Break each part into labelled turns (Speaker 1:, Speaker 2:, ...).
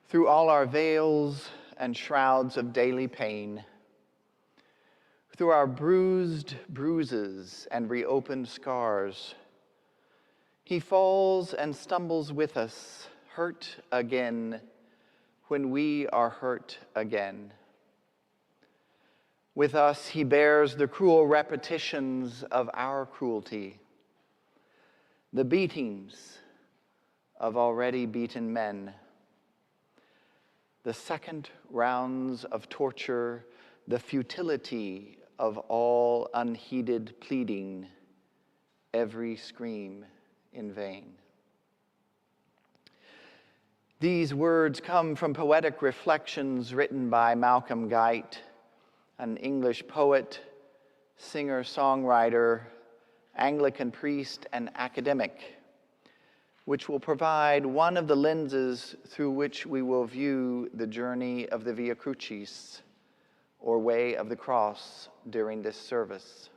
Speaker 1: Through all our veils and shrouds of daily pain, through our bruised bruises and reopened scars, he falls and stumbles with us, hurt again when we are hurt again. With us, he bears the cruel repetitions of our cruelty, the beatings of already beaten men, the second rounds of torture, the futility of all unheeded pleading, every scream in vain. These words come from poetic reflections written by Malcolm Guite, an English poet, singer, songwriter, Anglican priest, and academic, which will provide one of the lenses through which we will view the journey of the Via Crucis, or Way of the Cross, during this service.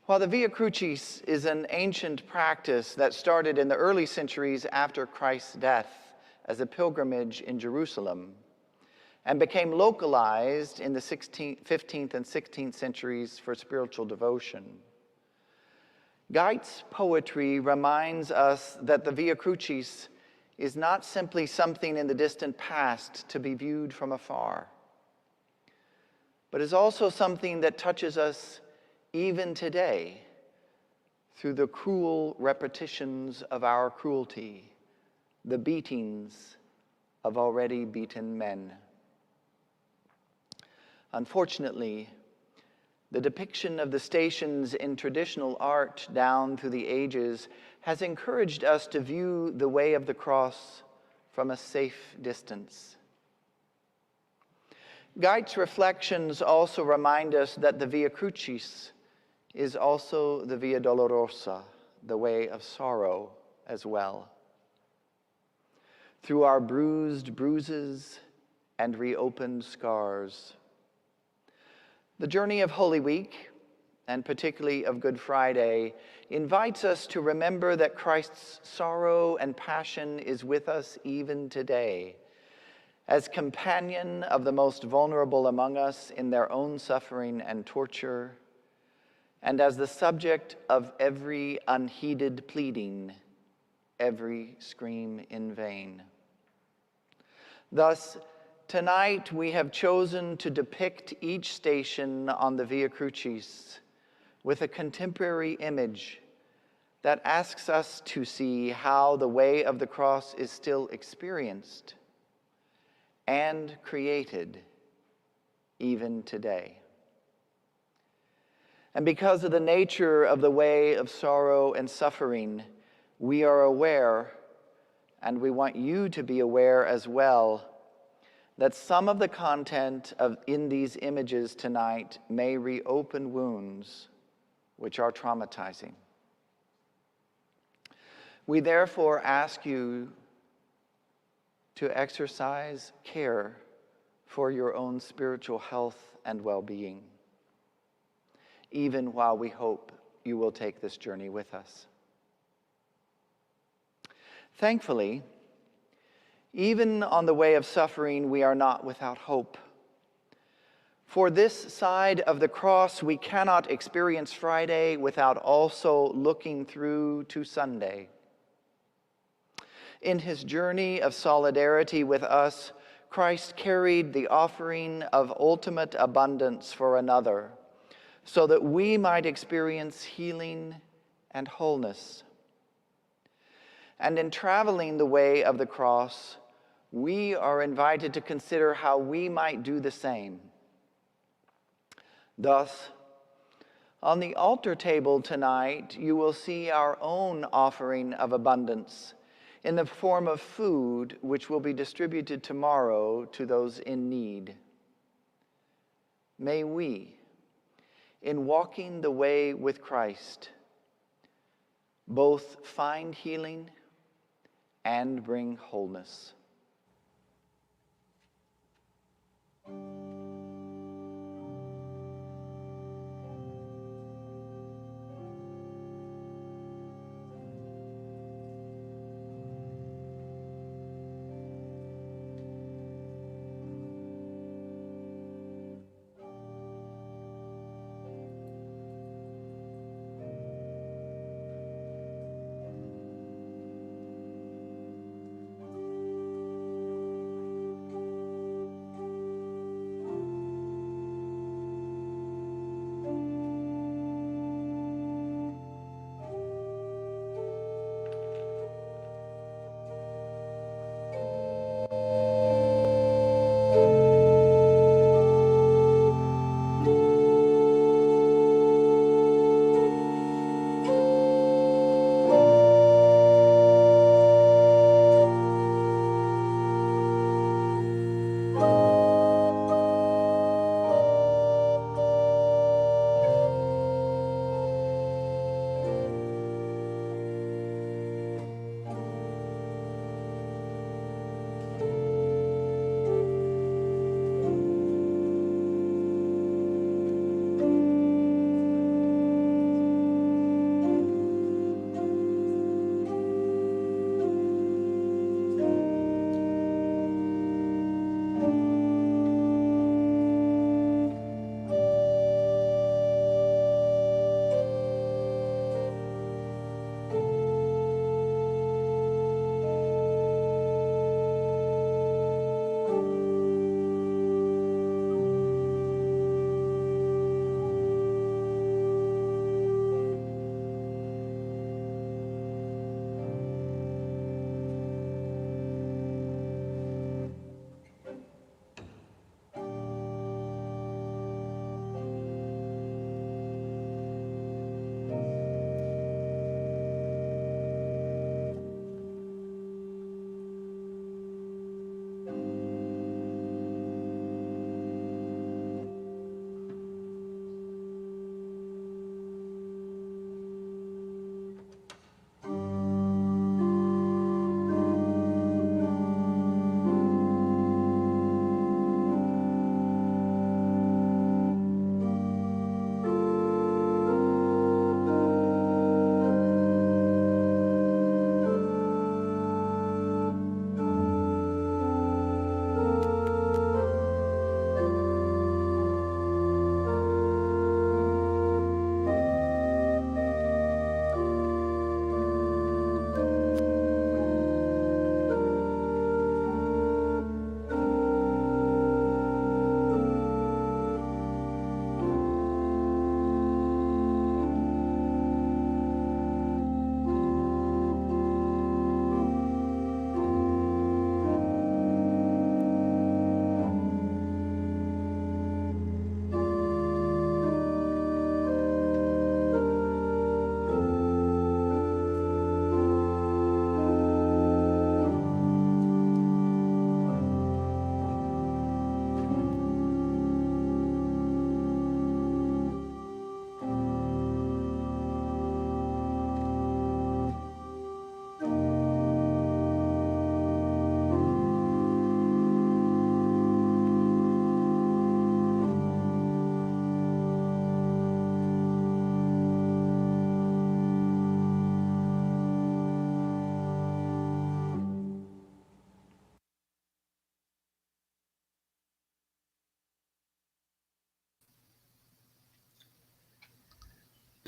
Speaker 1: While the Via Crucis is an ancient practice that started in the early centuries after Christ's death as a pilgrimage in Jerusalem and became localized in the 15th and 16th centuries for spiritual devotion, Guite's poetry reminds us that the Via Crucis is not simply something in the distant past to be viewed from afar, but is also something that touches us even today through the cruel repetitions of our cruelty, the beatings of already beaten men. Unfortunately, the depiction of the stations in traditional art down through the ages has encouraged us to view the way of the cross from a safe distance. Guite's reflections also remind us that the Via Crucis is also the Via Dolorosa, the way of sorrow as well. Through our bruised bruises and reopened scars, the journey of Holy Week, and particularly of Good Friday, invites us to remember that Christ's sorrow and passion is with us even today, as companion of the most vulnerable among us in their own suffering and torture, and as the subject of every unheeded pleading, every scream in vain. Thus, tonight we have chosen to depict each station on the Via Crucis with a contemporary image that asks us to see how the way of the cross is still experienced and created even today. And because of the nature of the way of sorrow and suffering, we are aware, and we want you to be aware as well, that some of the content in these images tonight may reopen wounds which are traumatizing. We therefore ask you to exercise care for your own spiritual health and well-being, even while we hope you will take this journey with us. Thankfully, even on the way of suffering, we are not without hope. For this side of the cross, we cannot experience Friday without also looking through to Sunday. In his journey of solidarity with us, Christ carried the offering of ultimate abundance for another, so that we might experience healing and wholeness. And in traveling the way of the cross, we are invited to consider how we might do the same. Thus, on the altar table tonight, you will see our own offering of abundance in the form of food, which will be distributed tomorrow to those in need. May we, in walking the way with Christ, both find healing and bring wholeness.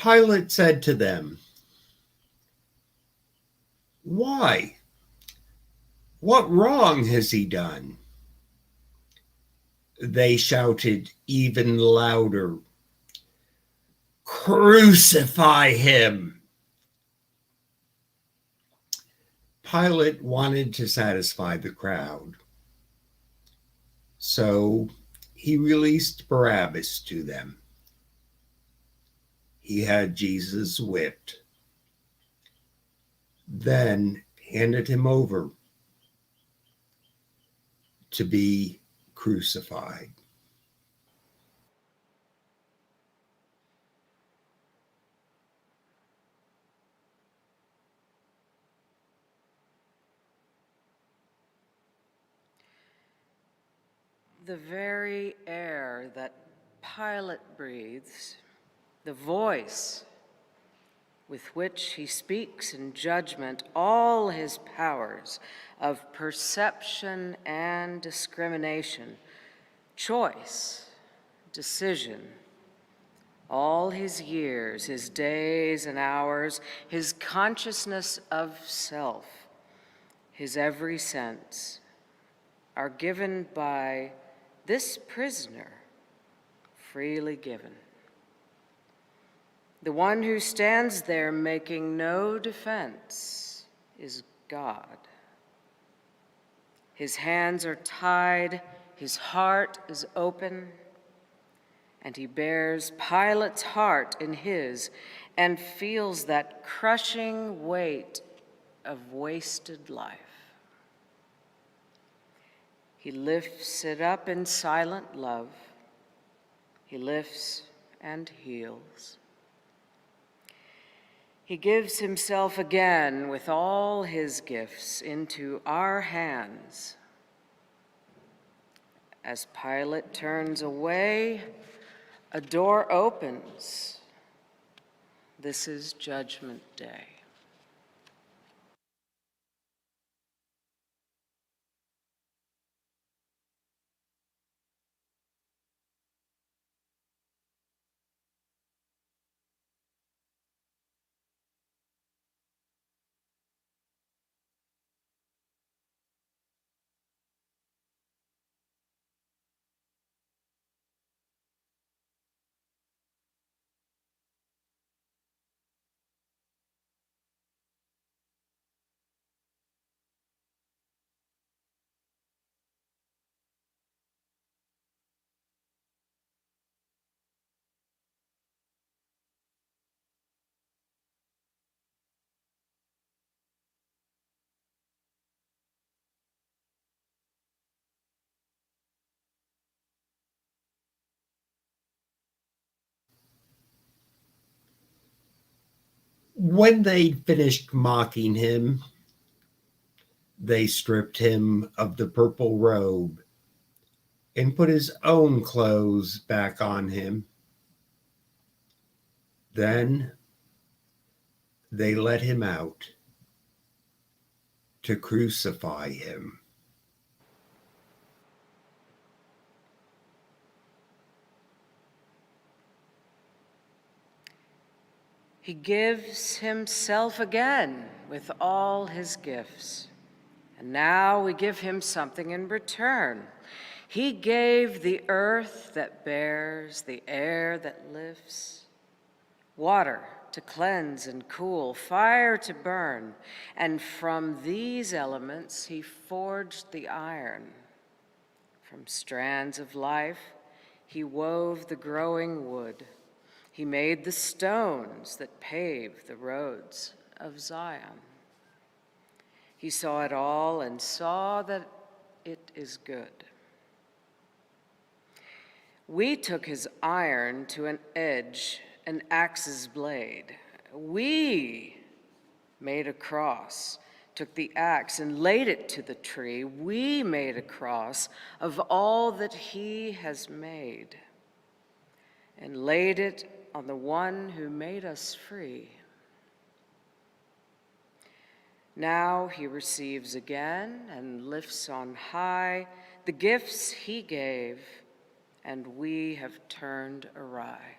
Speaker 2: Pilate said to them, "Why? What wrong has he done?" They shouted even louder, "Crucify him!" Pilate wanted to satisfy the crowd, so he released Barabbas to them. He had Jesus whipped, then handed him over to be crucified.
Speaker 3: The very air that Pilate breathes, the voice with which he speaks in judgment, all his powers of perception and discrimination, choice, decision, all his years, his days and hours, his consciousness of self, his every sense, are given by this prisoner, freely given. The one who stands there making no defense is God. His hands are tied, his heart is open, and he bears Pilate's heart in his and feels that crushing weight of wasted life. He lifts it up in silent love. He lifts and heals. He gives himself again with all his gifts into our hands. As Pilate turns away, a door opens. This is Judgment Day.
Speaker 2: When they'd finished mocking him, they stripped him of the purple robe and put his own clothes back on him. Then they let him out to crucify him.
Speaker 3: He gives himself again with all his gifts. And now we give him something in return. He gave the earth that bears, the air that lifts, water to cleanse and cool, fire to burn, and from these elements he forged the iron. From strands of life he wove the growing wood. He made the stones that pave the roads of Zion. He saw it all and saw that it is good. We took his iron to an edge, an axe's blade. We made a cross, took the axe and laid it to the tree. We made a cross of all that he has made and laid it on the one who made us free. Now he receives again and lifts on high the gifts he gave, and we have turned awry.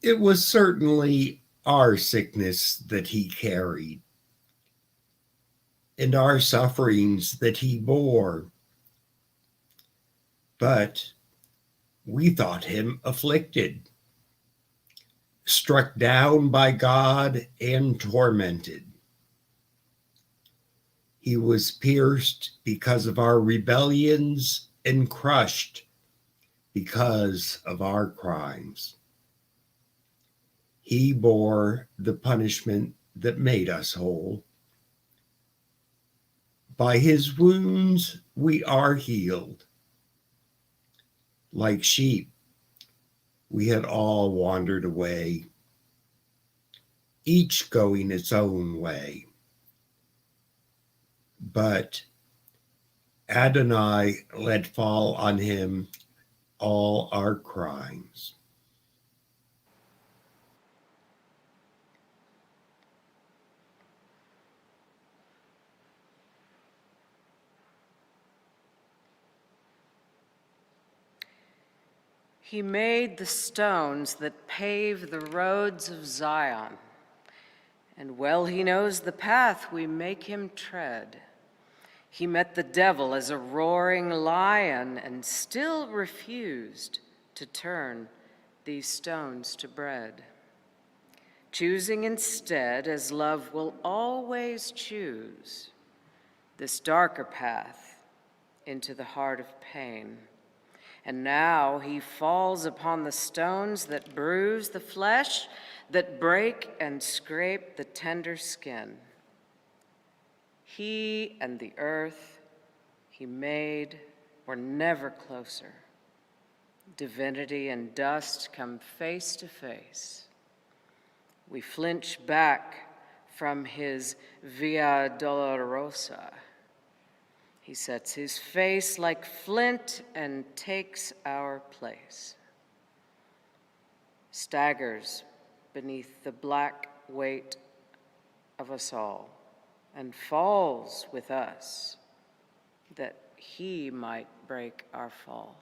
Speaker 2: It was certainly our sickness that he carried, and our sufferings that he bore. But we thought him afflicted, struck down by God and tormented. He was pierced because of our rebellions and crushed because of our crimes. He bore the punishment that made us whole. By his wounds we are healed. Like sheep, we had all wandered away, each going its own way. But Adonai let fall on him all our crimes.
Speaker 3: He made the stones that pave the roads of Zion, and well he knows the path we make him tread. He met the devil as a roaring lion and still refused to turn these stones to bread, choosing instead, as love will always choose, this darker path into the heart of pain. And now he falls upon the stones that bruise the flesh, that break and scrape the tender skin. He and the earth he made were never closer. Divinity and dust come face to face. We flinch back from his Via Dolorosa. He sets his face like flint and takes our place. Staggers beneath the black weight of us all and falls with us that he might break our fall.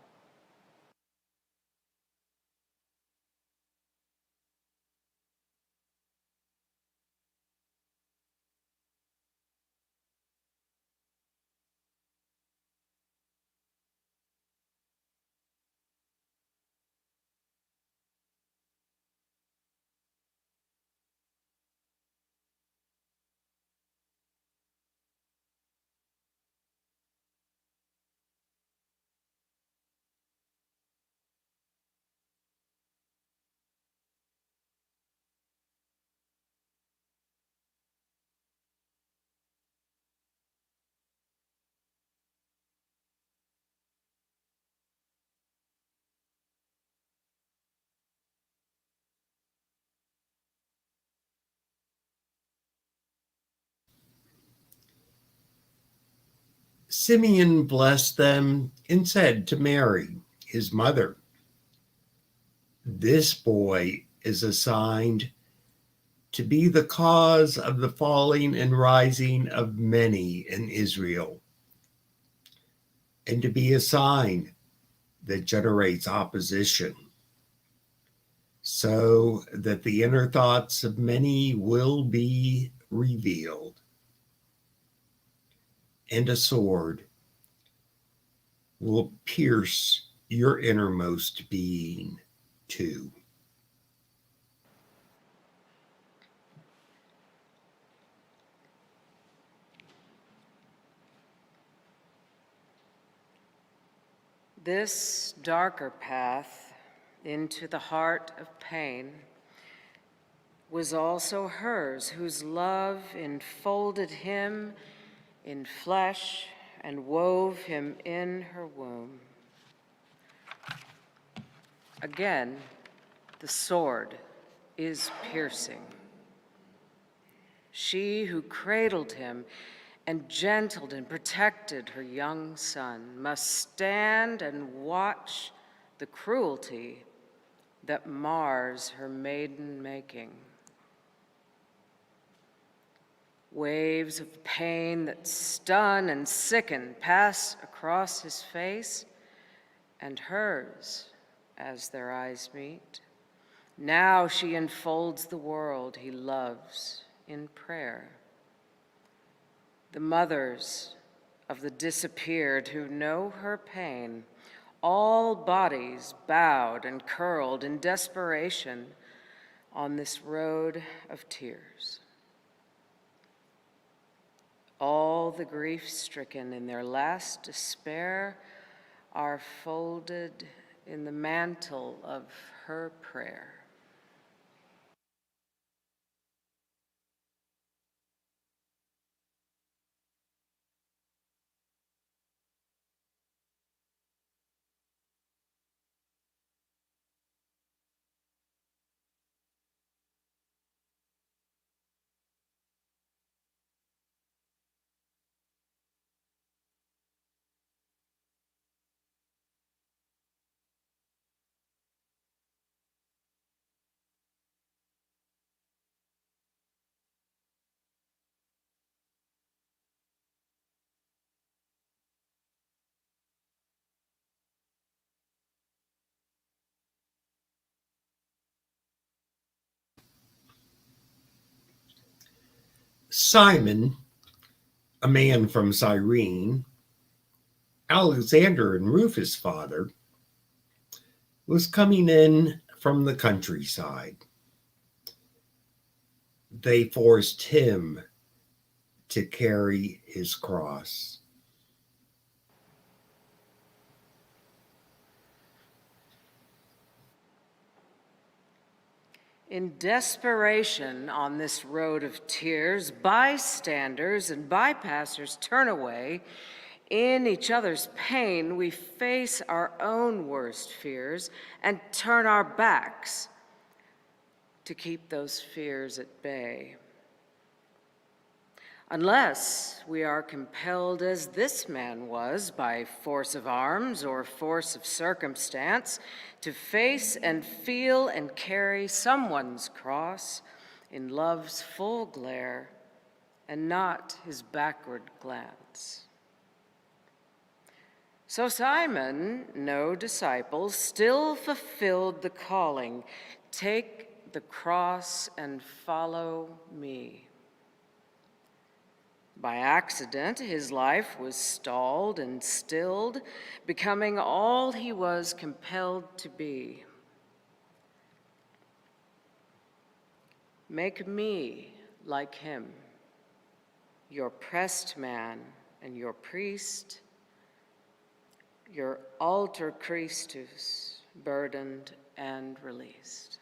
Speaker 2: Simeon blessed them and said to Mary, his mother, "This boy is assigned to be the cause of the falling and rising of many in Israel, and to be a sign that generates opposition, so that the inner thoughts of many will be revealed. And a sword will pierce your innermost being too."
Speaker 3: This darker path into the heart of pain was also hers, whose love enfolded him in flesh and wove him in her womb. Again, the sword is piercing. She who cradled him and gentled and protected her young son must stand and watch the cruelty that mars her maiden making. Waves of pain that stun and sicken pass across his face and hers as their eyes meet. Now she enfolds the world he loves in prayer. The mothers of the disappeared who know her pain, all bodies bowed and curled in desperation on this road of tears. All the grief-stricken in their last despair are folded in the mantle of her prayer.
Speaker 2: Simon, a man from Cyrene, Alexander and Rufus' father, was coming in from the countryside. They forced him to carry his cross.
Speaker 3: In desperation on this road of tears, bystanders and bypassers turn away. In each other's pain, we face our own worst fears and turn our backs to keep those fears at bay. Unless we are compelled, as this man was, by force of arms or force of circumstance, to face and feel and carry someone's cross in love's full glare and not his backward glance. So Simon, no disciple, still fulfilled the calling, "Take the cross and follow me." By accident, his life was stalled and stilled, becoming all he was compelled to be. Make me like him, your pressed man and your priest, your alter Christus, burdened and released.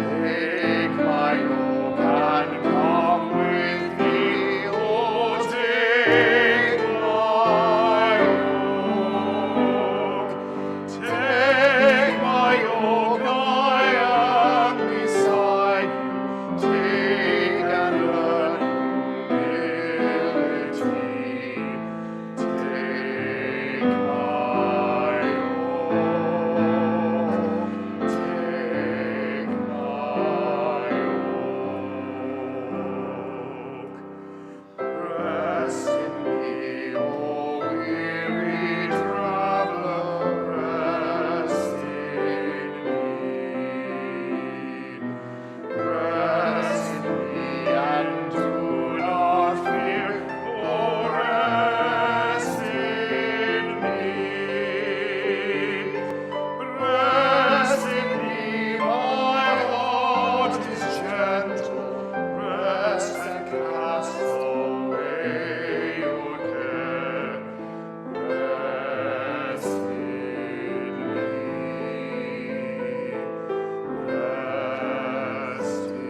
Speaker 4: Take my yoke and come with me, oh, take my yoke. Take my yoke, I am beside you. Take and learn humility. Take my yoke. Take my yoke. Rest in me, O weary traveler, rest in me. Rest in me and do not fear, oh, rest in me. Rest in me, my heart is gentle, rest and cast away your care. Rest in me. Rest in me.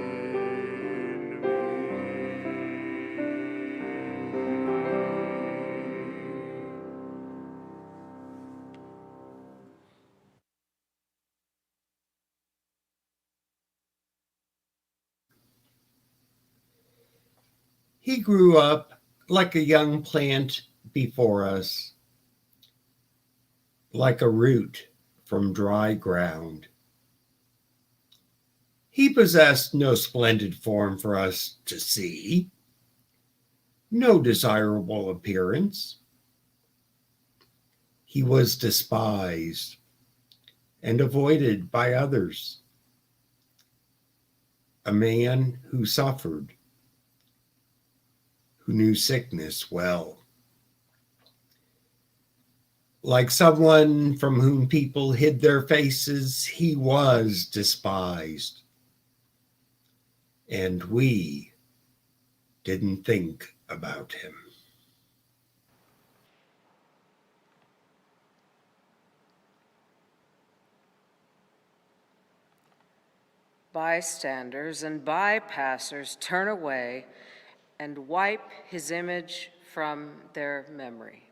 Speaker 2: He grew up like a young plant before us, like a root from dry ground. He possessed no splendid form for us to see, no desirable appearance. He was despised and avoided by others, a man who suffered, who knew sickness well. Like someone from whom people hid their faces, he was despised. And we didn't think about him.
Speaker 3: Bystanders and bypassers turn away and wipe his image from their memory.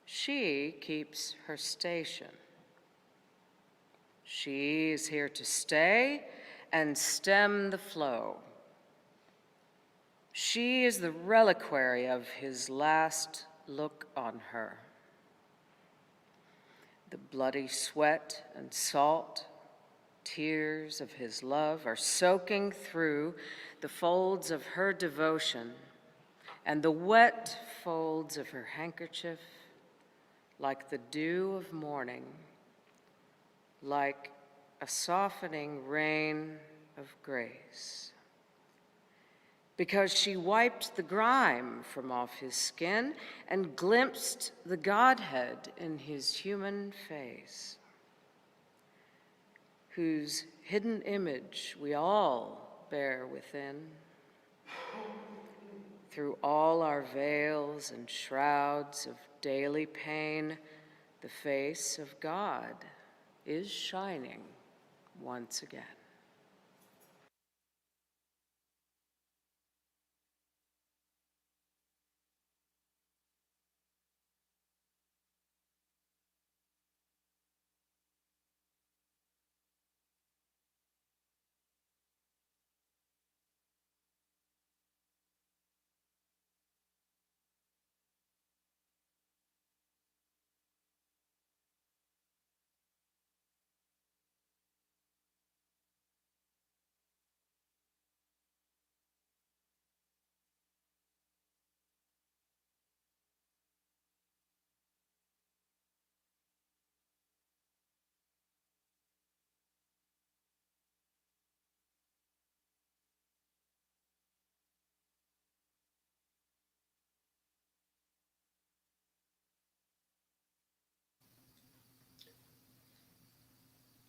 Speaker 3: She keeps her station. She is here to stay and stem the flow. She is the reliquary of his last look on her. The bloody sweat and salt, tears of his love are soaking through the folds of her devotion and the wet folds of her handkerchief like the dew of morning, like a softening rain of grace. Because she wiped the grime from off his skin and glimpsed the Godhead in his human face, whose hidden image we all bear within. Through all our veils and shrouds of daily pain, the face of God is shining once again.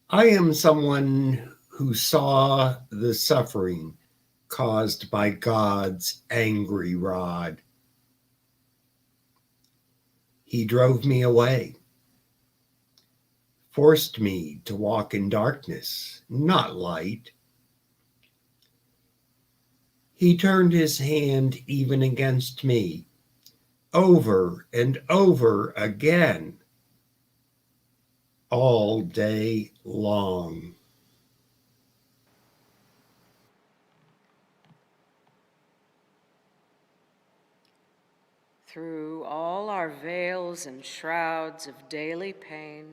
Speaker 2: I am someone who saw the suffering caused by God's angry rod. He drove me away forced me to walk in darkness, not light. He turned his hand even against me, over and over again, all day long.
Speaker 3: Through all our veils and shrouds of daily pain,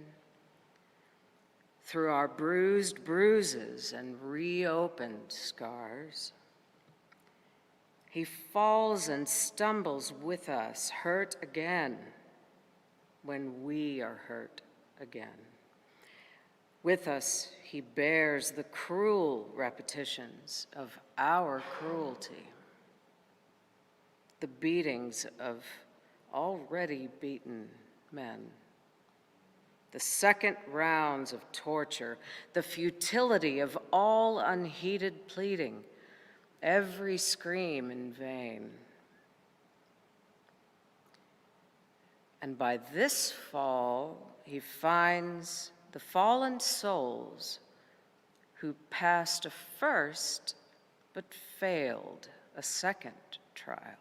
Speaker 3: through our bruised bruises and reopened scars, he falls and stumbles with us, hurt again when we are hurt again. With us, he bears the cruel repetitions of our cruelty, the beatings of already beaten men, the second rounds of torture, the futility of all unheeded pleading, every scream in vain. And by this fall, he finds the fallen souls who passed a first but failed a second trial.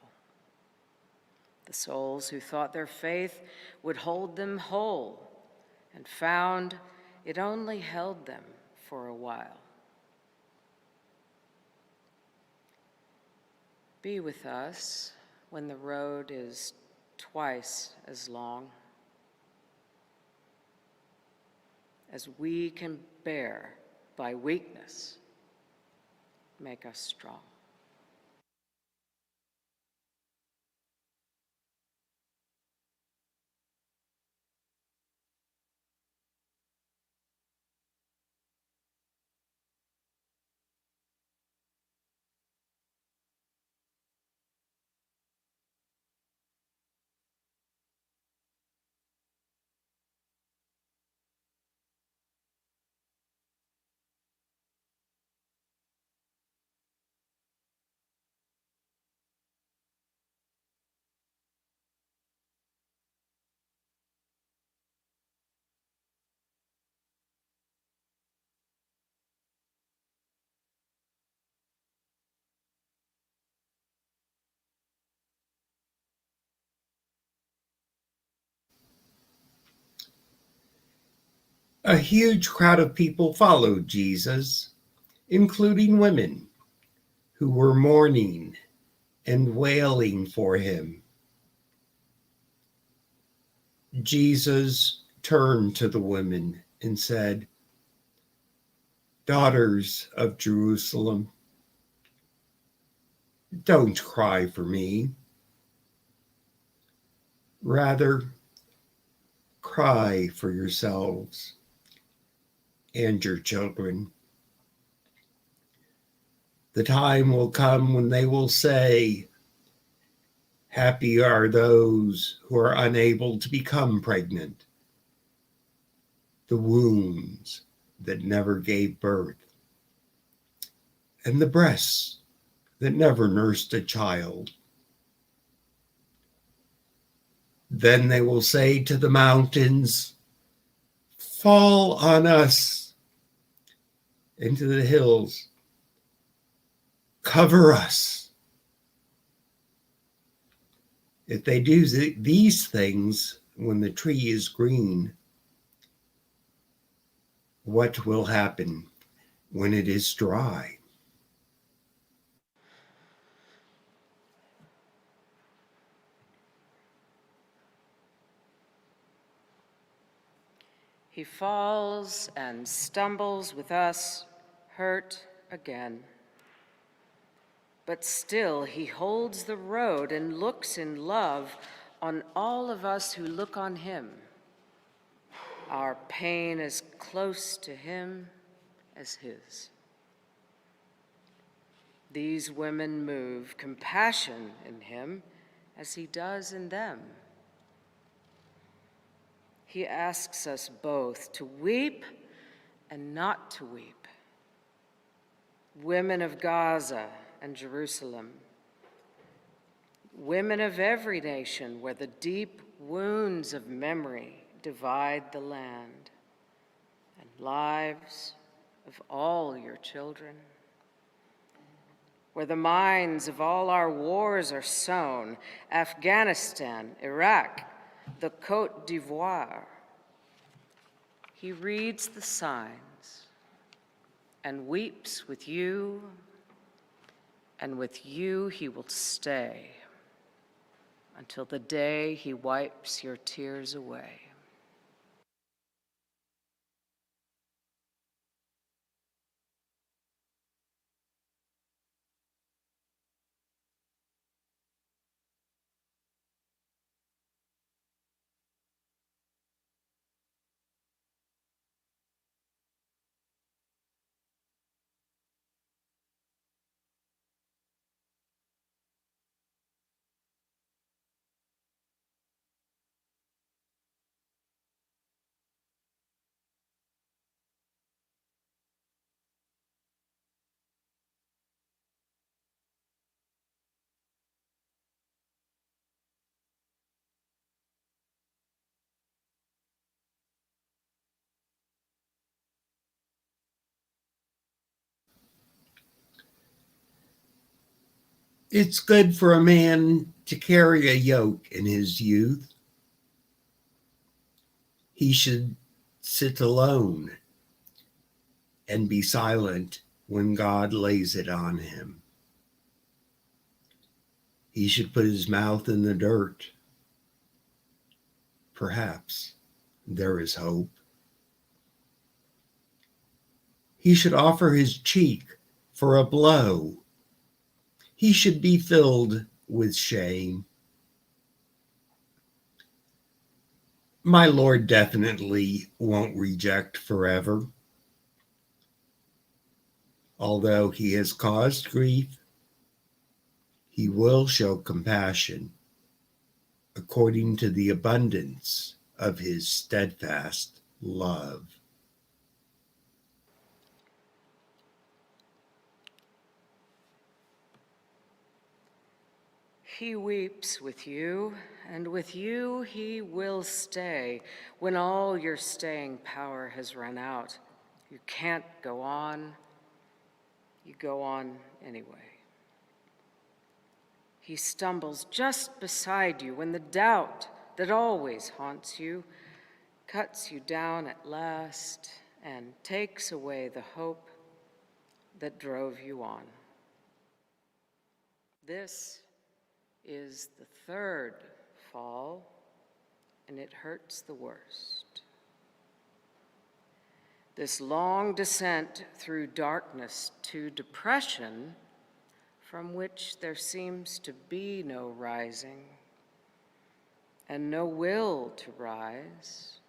Speaker 3: The souls who thought their faith would hold them whole and found it only held them for a while. Be with us when the road is twice as long as we can bear by weakness. Make us strong.
Speaker 2: A huge crowd of people followed Jesus, including women who were mourning and wailing for him. Jesus turned to the women and said, "Daughters of Jerusalem, don't cry for me. Rather, cry for yourselves and your children. The time will come when they will say, 'Happy are those who are unable to become pregnant, the wombs that never gave birth, and the breasts that never nursed a child.' Then they will say to the mountains, 'Fall on us,' and to the hills, 'Cover us.' If they do these things when the tree is green, what will happen when it is dry?"
Speaker 3: He falls and stumbles with us, hurt again. But still he holds the road and looks in love on all of us who look on him. Our pain is close to him as his. These women move compassion in him as he does in them. He asks us both to weep and not to weep. Women of Gaza and Jerusalem, women of every nation where the deep wounds of memory divide the land, lives of all your children, where the mines of all our wars are sown, Afghanistan, Iraq, the Côte d'Ivoire. He reads the signs and weeps with you, and with you he will stay until the day he wipes your tears away.
Speaker 2: It's good for a man to carry a yoke in his youth. He should sit alone and be silent when God lays it on him. He should put his mouth in the dirt. Perhaps there is hope. He should offer his cheek for a blow. He should be filled with shame. My Lord definitely won't reject forever. Although he has caused grief, he will show compassion according to the abundance of his steadfast love.
Speaker 3: He weeps with you, and with you he will stay when all your staying power has run out. You can't go on, you go on anyway. He stumbles just beside you when the doubt that always haunts you cuts you down at last and takes away the hope that drove you on. This is the third fall, and it hurts the worst. This long descent through darkness to depression, from which there seems to be no rising, and no will to rise,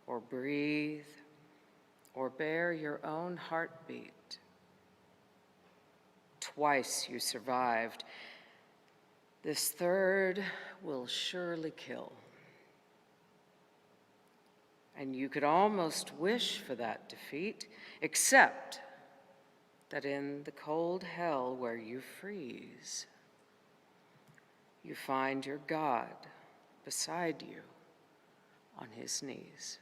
Speaker 3: or breathe, or bear your own heartbeat. Twice you survived. This third will surely kill. And you could almost wish for that defeat, except that in the cold hell where you freeze, you find your God beside you on his knees.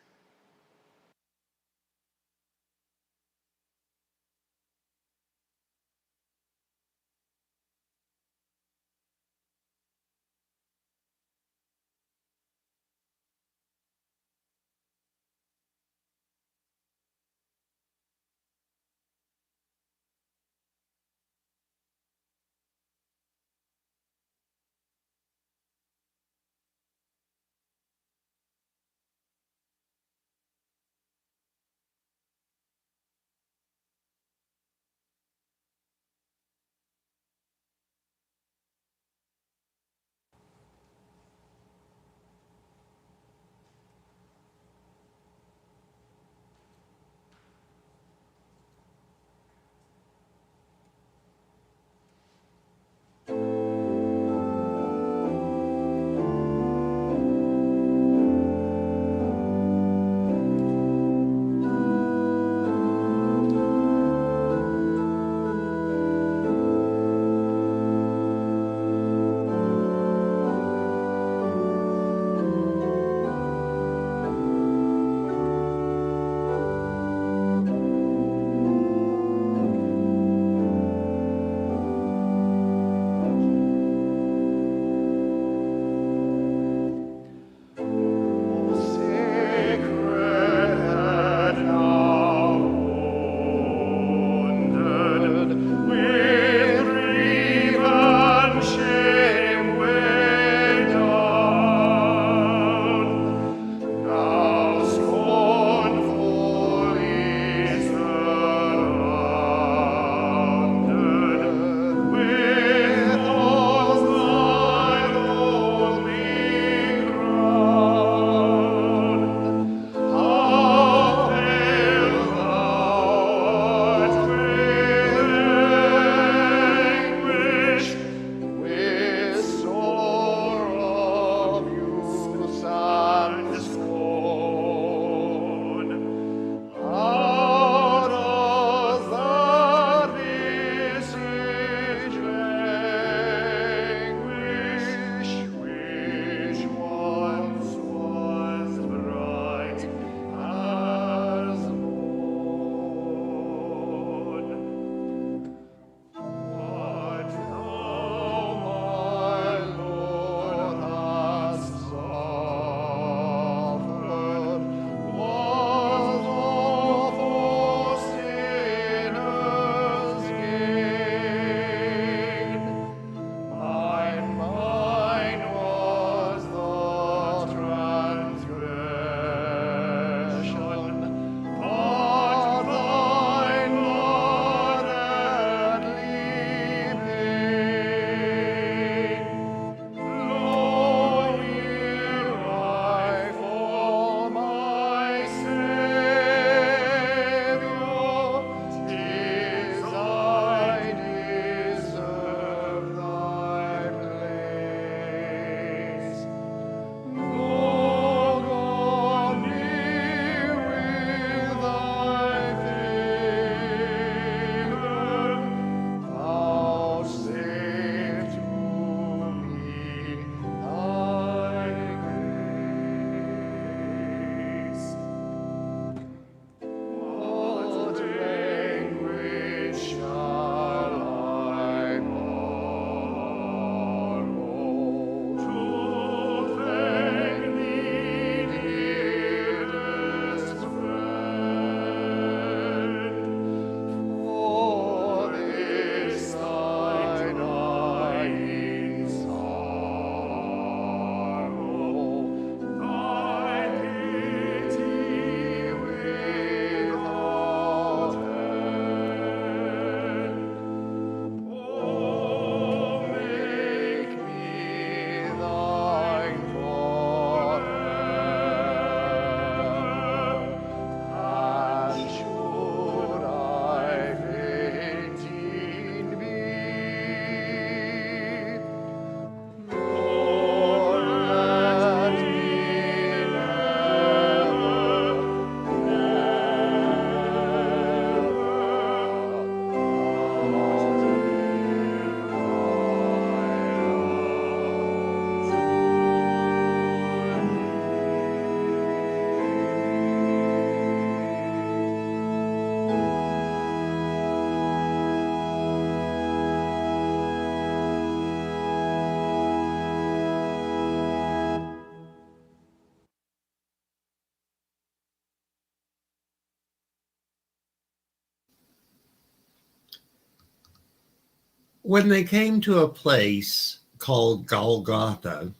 Speaker 2: When they came to a place called Golgotha,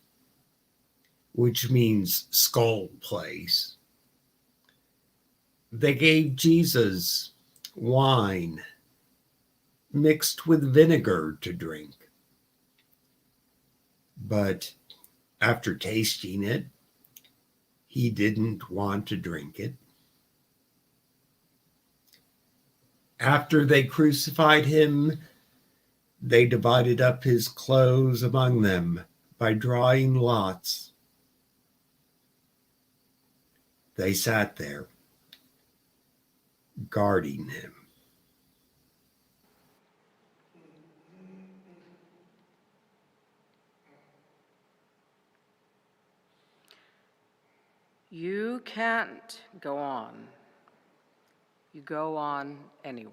Speaker 2: which means skull place, they gave Jesus wine mixed with vinegar to drink. But after tasting it, he didn't want to drink it. After they crucified him, they divided up his clothes among them by drawing lots. They sat there, guarding him.
Speaker 3: You can't go on. You go on anyway.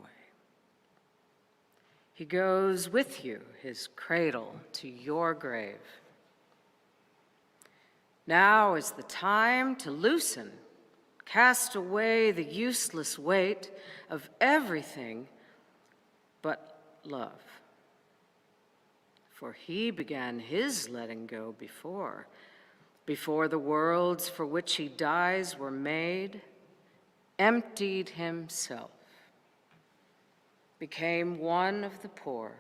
Speaker 3: He goes with you, his cradle to your grave. Now is the time to loosen, cast away the useless weight of everything but love. For he began his letting go before the worlds for which he dies were made, emptied himself, became one of the poor,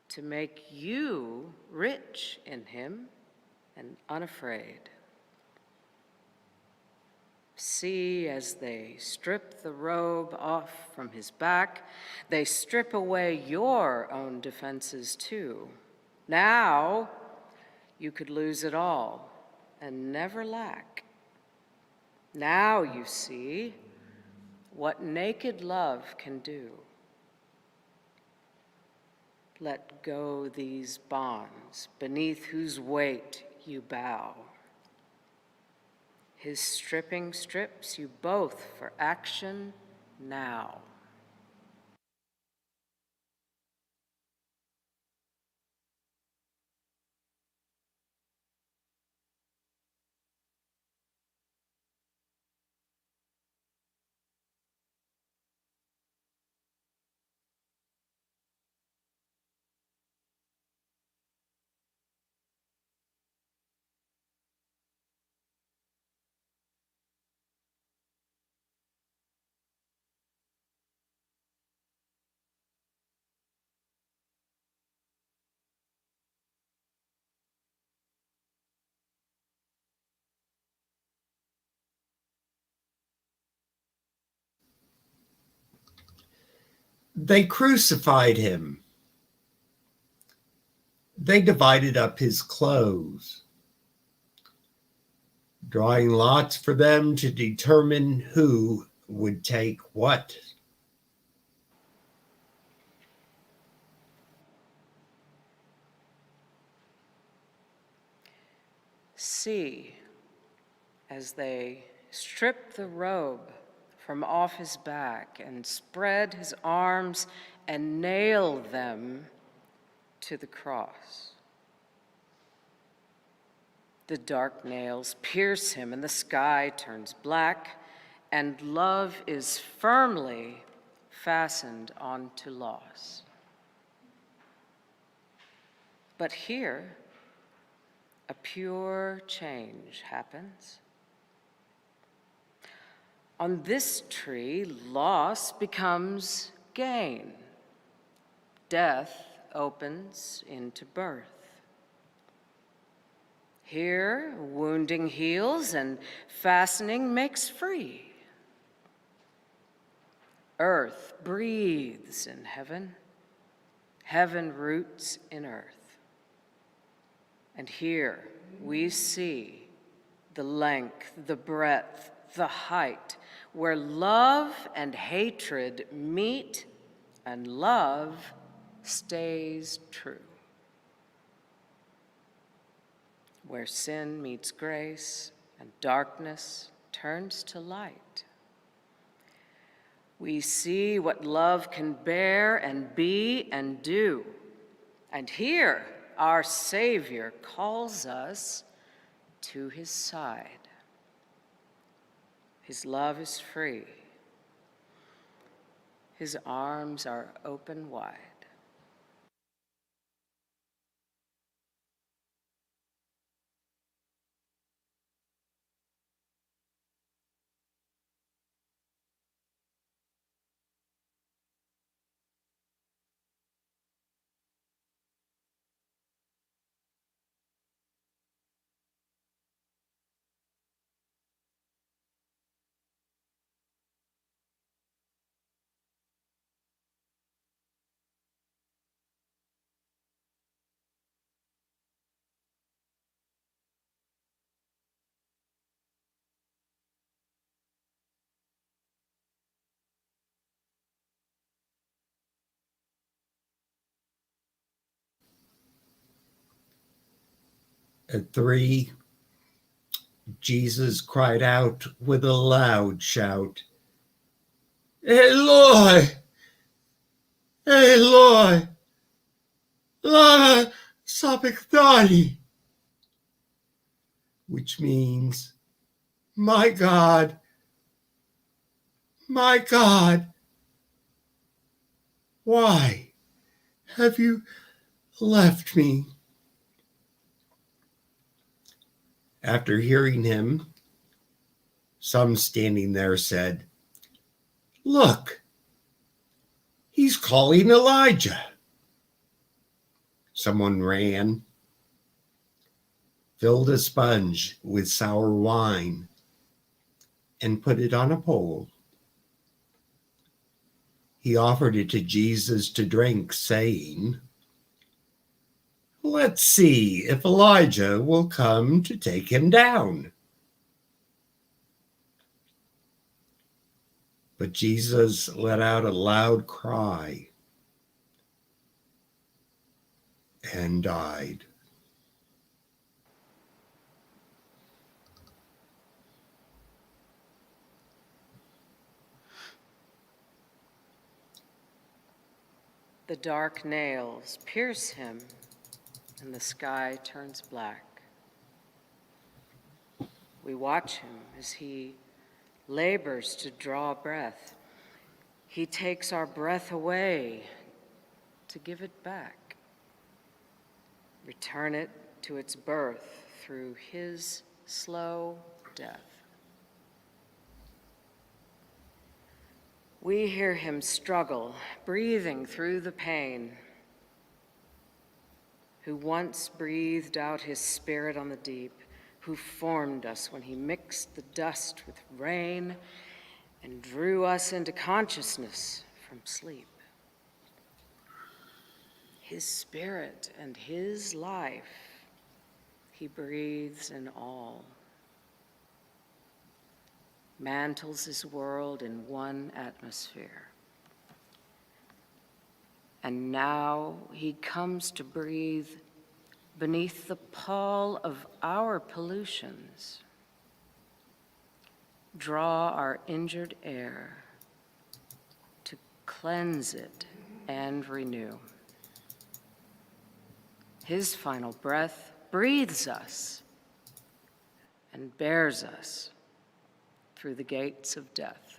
Speaker 3: to make you rich in him and unafraid. See, as they strip the robe off from his back, they strip away your own defenses too. Now, you could lose it all and never lack. Now you see what naked love can do. Let go these bonds beneath whose weight you bow. His stripping strips you both for action now.
Speaker 2: They crucified him. They divided up his clothes, drawing lots for them to determine who would take what.
Speaker 3: See, as they strip the robe from off his back and spread his arms and nail them to the cross. The dark nails pierce him and the sky turns black, and love is firmly fastened onto loss. But here, a pure change happens. On this tree, loss becomes gain. Death opens into birth. Here, wounding heals and fastening makes free. Earth breathes in heaven. Heaven roots in earth. And here we see the length, the breadth, the height, where love and hatred meet and love stays true. Where sin meets grace and darkness turns to light. We see what love can bear and be and do. And here, our Savior calls us to his side. His love is free. His arms are open wide.
Speaker 2: At 3, Jesus cried out with a loud shout, Eloi, Eloi, lama sabachthani, which means, my God, why have you left me? After hearing him, some standing there said, Look, he's calling Elijah. Someone ran, filled a sponge with sour wine, and put it on a pole. He offered it to Jesus to drink, saying, Let's see if Elijah will come to take him down. But Jesus let out a loud cry and died.
Speaker 3: The dark nails pierce him, and the sky turns black. We watch him as he labors to draw breath. He takes our breath away to give it back, return it to its birth through his slow death. We hear him struggle, breathing through the pain, who once breathed out his spirit on the deep, who formed us when he mixed the dust with rain and drew us into consciousness from sleep. His spirit and his life, he breathes in all, mantles his world in one atmosphere. And now he comes to breathe beneath the pall of our pollutions, draw our injured air to cleanse it and renew. His final breath breathes us and bears us through the gates of death.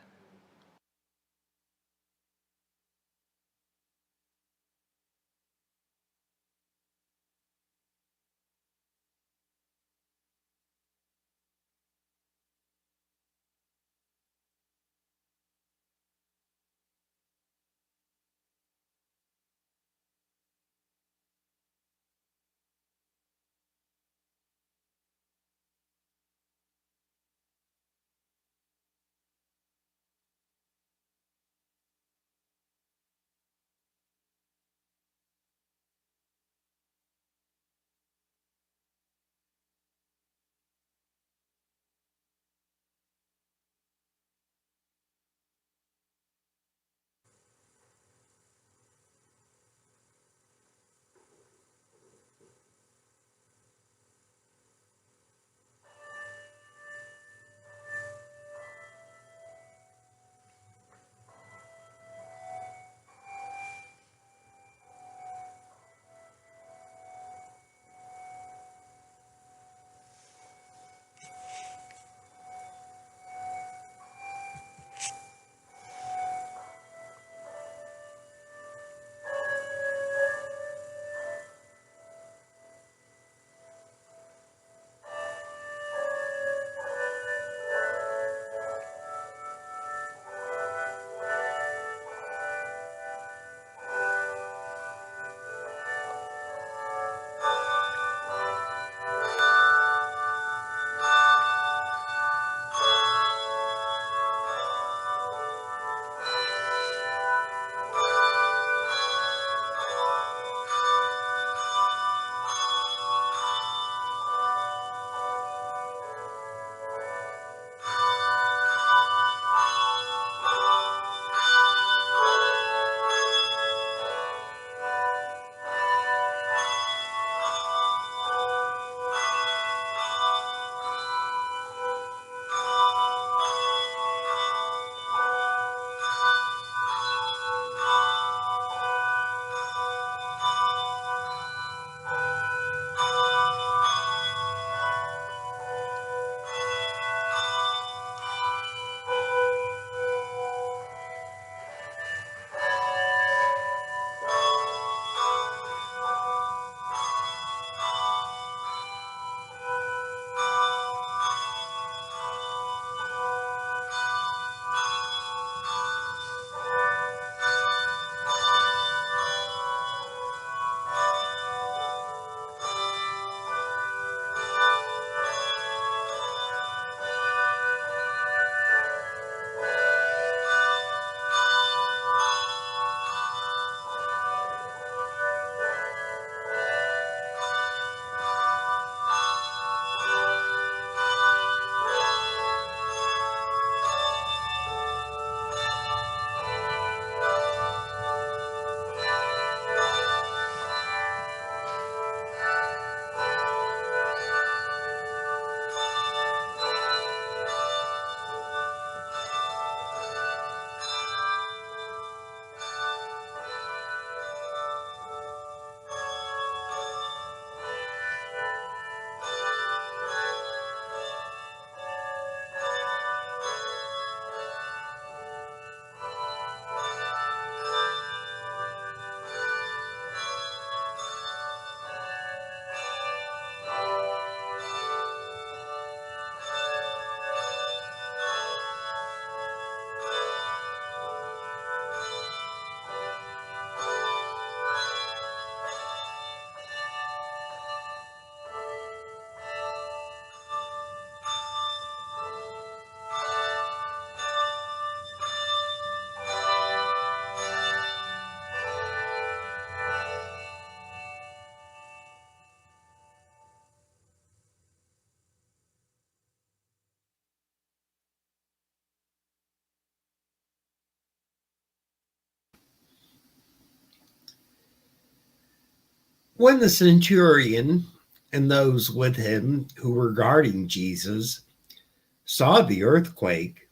Speaker 2: When the centurion and those with him who were guarding Jesus saw the earthquake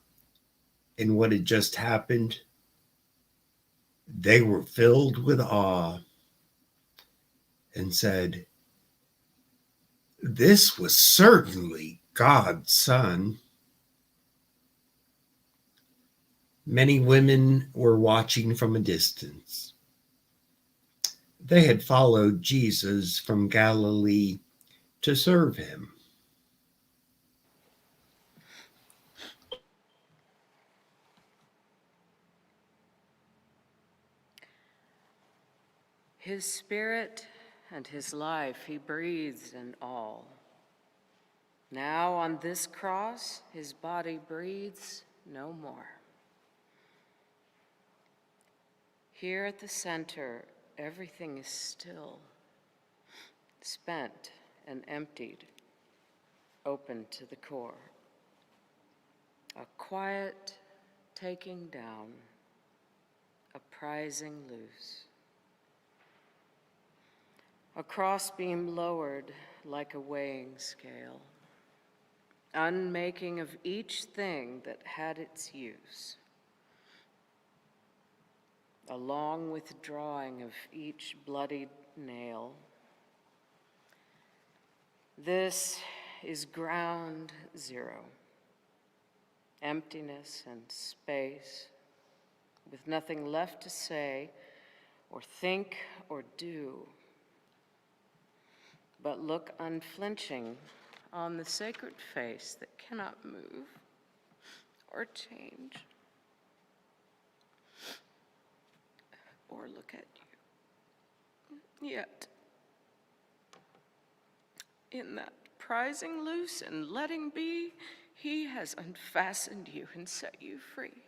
Speaker 2: and what had just happened, they were filled with awe and said, "This was certainly God's Son." Many women were watching from a distance. They had followed Jesus from Galilee to serve him.
Speaker 3: His spirit and his life he breathes in all. Now on this cross, his body breathes no more. Here at the center, everything is still, spent and emptied, open to the core. A quiet taking down, a prizing loose. A crossbeam lowered like a weighing scale, unmaking of each thing that had its use. A long withdrawing of each bloodied nail. This is ground zero. Emptiness and space, with nothing left to say or think or do, but look unflinching on the sacred face that cannot move or change or look at you. Yet, in that prizing loose and letting be, he has unfastened you and set you free.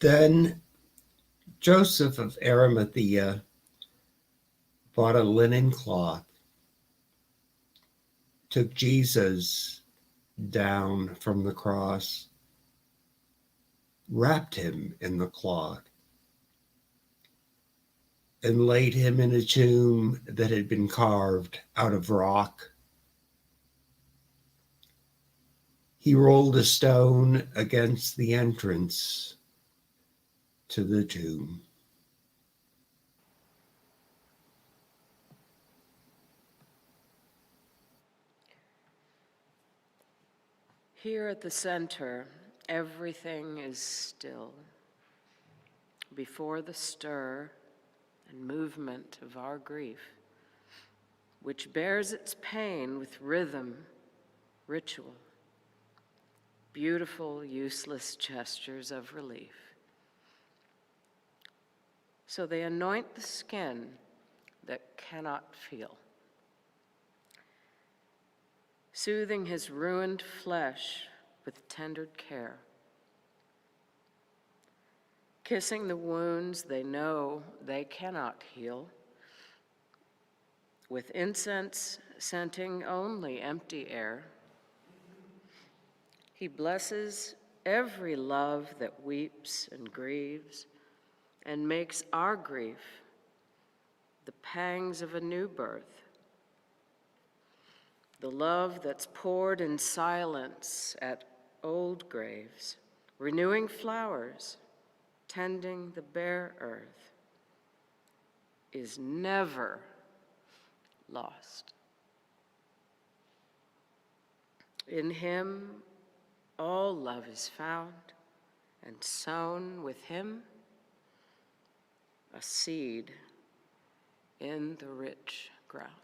Speaker 2: Then Joseph of Arimathea bought a linen cloth, took Jesus down from the cross, wrapped him in the cloth, and laid him in a tomb that had been carved out of rock. He rolled a stone against the entrance to the tomb.
Speaker 3: Here at the center, everything is still. Before the stir and movement of our grief, which bears its pain with rhythm, ritual, beautiful, useless gestures of relief. So they anoint the skin that cannot feel, soothing his ruined flesh with tender care, kissing the wounds they know they cannot heal, with incense scenting only empty air. He blesses every love that weeps and grieves and makes our grief the pangs of a new birth, the love that's poured in silence at old graves, renewing flowers, tending the bare earth, is never lost. In him, all love is found and sown with him a seed in the rich ground.